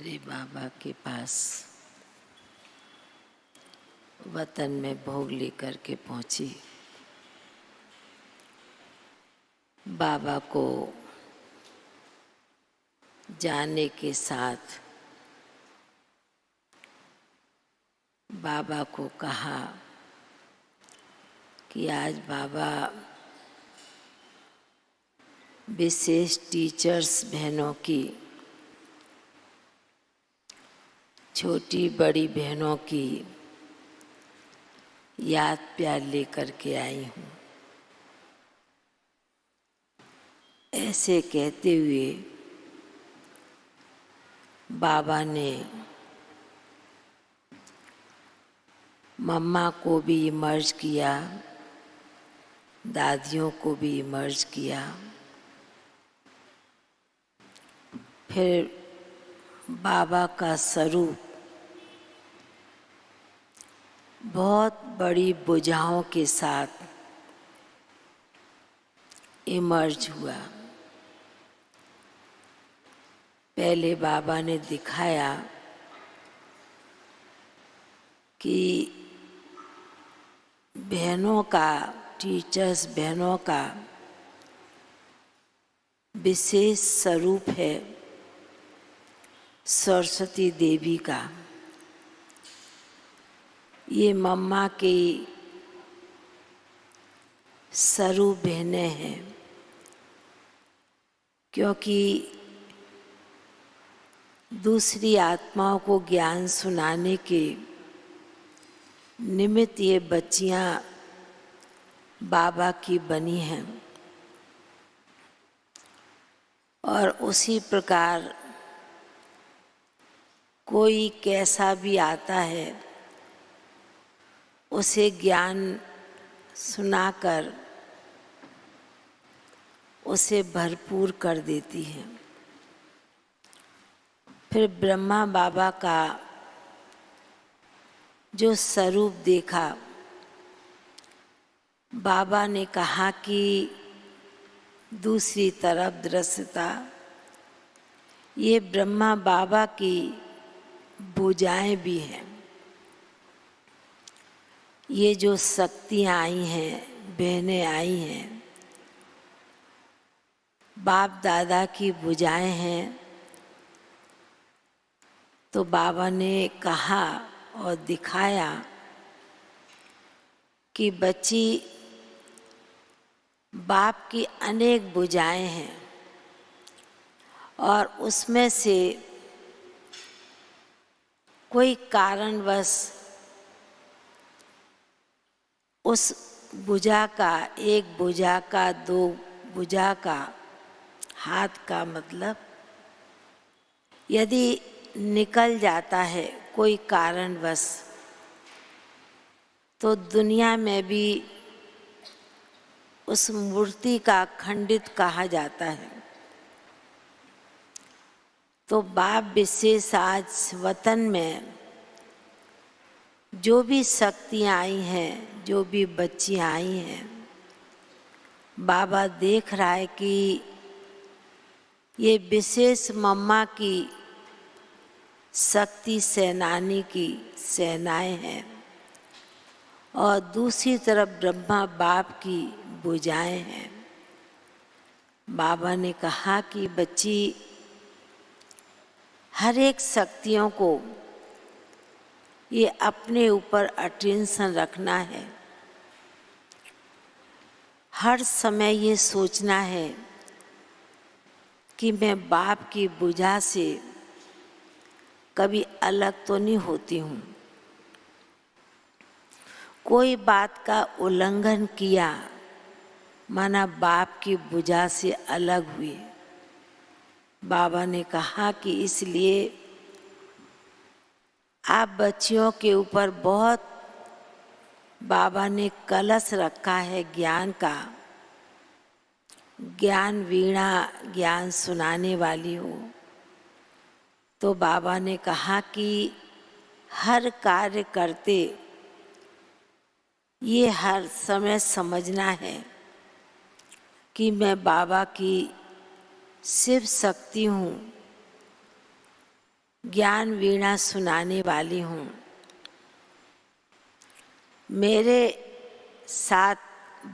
मेरे बाबा के पास वतन में भोग लेकर के पहुंची। बाबा को जाने के साथ बाबा को कहा कि आज बाबा विशेष टीचर्स बहनों की, छोटी बड़ी बहनों की याद प्यार लेकर के आई हूँ। ऐसे कहते हुए बाबा ने मम्मा को भी इमर्ज किया, दादियों को भी इमर्ज किया। फिर बाबा का स्वरूप बहुत बड़ी भुजाओं के साथ इमर्ज हुआ। पहले बाबा ने दिखाया कि बहनों का, टीचर्स बहनों का विशेष स्वरूप है सरस्वती देवी का। ये मम्मा की स्वरूप बहनें हैं, क्योंकि दूसरी आत्माओं को ज्ञान सुनाने के निमित्त ये बच्चियां बाबा की बनी हैं। और उसी प्रकार कोई कैसा भी आता है उसे ज्ञान सुनाकर उसे भरपूर कर देती है। फिर ब्रह्मा बाबा का जो स्वरूप देखा, बाबा ने कहा कि दूसरी तरफ दृश्यता, ये ब्रह्मा बाबा की भुजाएं भी हैं। ये जो शक्तियाँ आई हैं, बहनें आई हैं, बाप दादा की भुजाएं हैं। तो बाबा ने कहा और दिखाया कि बच्ची, बाप की अनेक भुजाएं हैं और उसमें से कोई कारणवश उस भुजा का, एक भुजा का, दो भुजा का, हाथ का मतलब यदि निकल जाता है कोई कारणवश, तो दुनिया में भी उस मूर्ति का खंडित कहा जाता है। तो बाप विशेष आज वतन में जो भी शक्तियाँ आई हैं, जो भी बच्चियाँ आई हैं, बाबा देख रहा है कि ये विशेष मम्मा की शक्ति सेनानी की सेनाएं हैं और दूसरी तरफ ब्रह्मा बाप की भुजाएं हैं। बाबा ने कहा कि बच्ची, हर एक शक्तियों को ये अपने ऊपर अटेंशन रखना है। हर समय ये सोचना है कि मैं बाप की भुजा से कभी अलग तो नहीं होती हूँ। कोई बात का उल्लंघन किया माना बाप की भुजा से अलग हुए। बाबा ने कहा कि इसलिए आप बच्चियों के ऊपर बहुत, बाबा ने कलश रखा है ज्ञान का, ज्ञान वीणा, ज्ञान सुनाने वाली हो। तो बाबा ने कहा कि हर कार्य करते ये हर समय समझना है कि मैं बाबा की शिव शक्ति हूँ, ज्ञान वीणा सुनाने वाली हूँ। मेरे साथ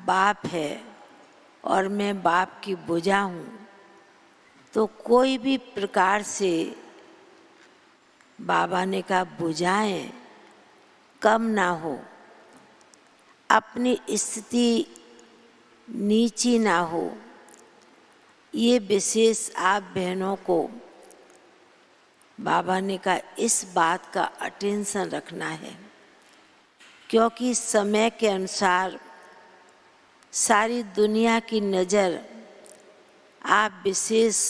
बाप है और मैं बाप की भुजा हूँ, तो कोई भी प्रकार से बाबा ने कहा भुजाएं कम ना हो, अपनी स्थिति नीची ना हो, ये विशेष आप बहनों को बाबा ने कहा इस बात का अटेंशन रखना है, क्योंकि समय के अनुसार सारी दुनिया की नज़र आप विशेष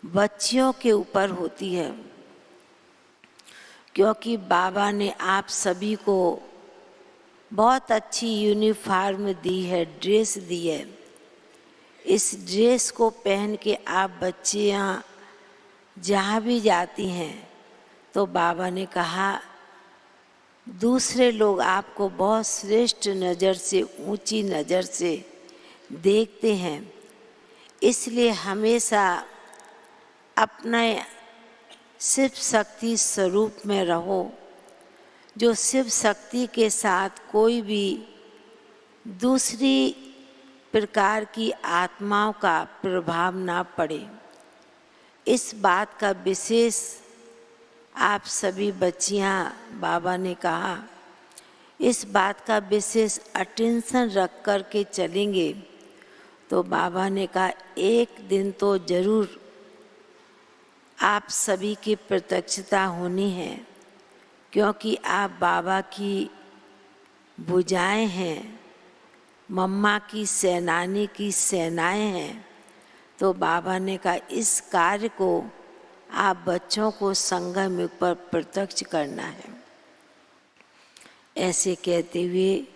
बच्चियों के ऊपर होती है, क्योंकि बाबा ने आप सभी को बहुत अच्छी यूनिफॉर्म दी है, ड्रेस दी है। इस ड्रेस को पहन के आप बच्चियाँ जहाँ भी जाती हैं तो बाबा ने कहा दूसरे लोग आपको बहुत श्रेष्ठ नज़र से, ऊंची नज़र से देखते हैं, इसलिए हमेशा अपने शिव शक्ति स्वरूप में रहो, जो शिव शक्ति के साथ कोई भी दूसरी प्रकार की आत्माओं का प्रभाव ना पड़े। इस बात का विशेष आप सभी बच्चियां, बाबा ने कहा इस बात का विशेष अटेंशन रख कर के चलेंगे तो बाबा ने कहा एक दिन तो जरूर आप सभी की प्रत्यक्षता होनी है, क्योंकि आप बाबा की भुजाएं हैं, मम्मा की सेनानी की सेनाएं हैं। तो बाबा ने कहा इस कार्य को आप बच्चों को संगम पर प्रत्यक्ष करना है। ऐसे कहते हुए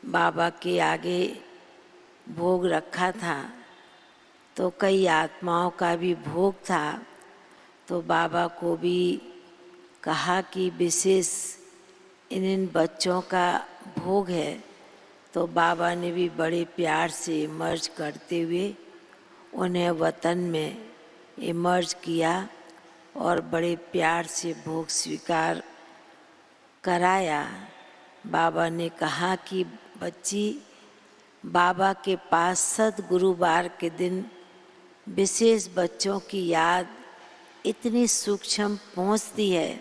बाबा के आगे भोग रखा था, तो कई आत्माओं का भी भोग था, तो बाबा को भी कहा कि विशेष इन बच्चों का भोग है, तो बाबा ने भी बड़े प्यार से इमर्ज करते हुए उन्हें वतन में इमर्ज किया और बड़े प्यार से भोग स्वीकार कराया। बाबा ने कहा कि बच्ची, बाबा के पास सद्गुरुवार के दिन विशेष बच्चों की याद इतनी सूक्ष्म पहुंचती है,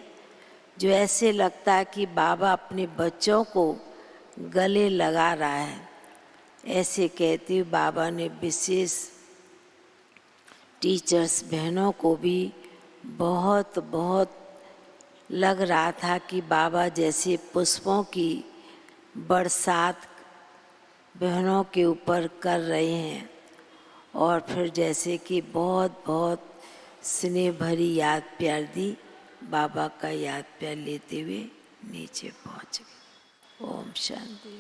जो ऐसे लगता है कि बाबा अपने बच्चों को गले लगा रहा है। ऐसे कहते हुए बाबा ने विशेष टीचर्स बहनों को भी बहुत बहुत लग रहा था कि बाबा जैसे पुष्पों की बरसात बहनों के ऊपर कर रहे हैं, और फिर जैसे कि बहुत बहुत स्नेह भरी याद प्यार दी, बाबा का याद प्यार लेते हुए नीचे पहुंच गए। ओम शांति।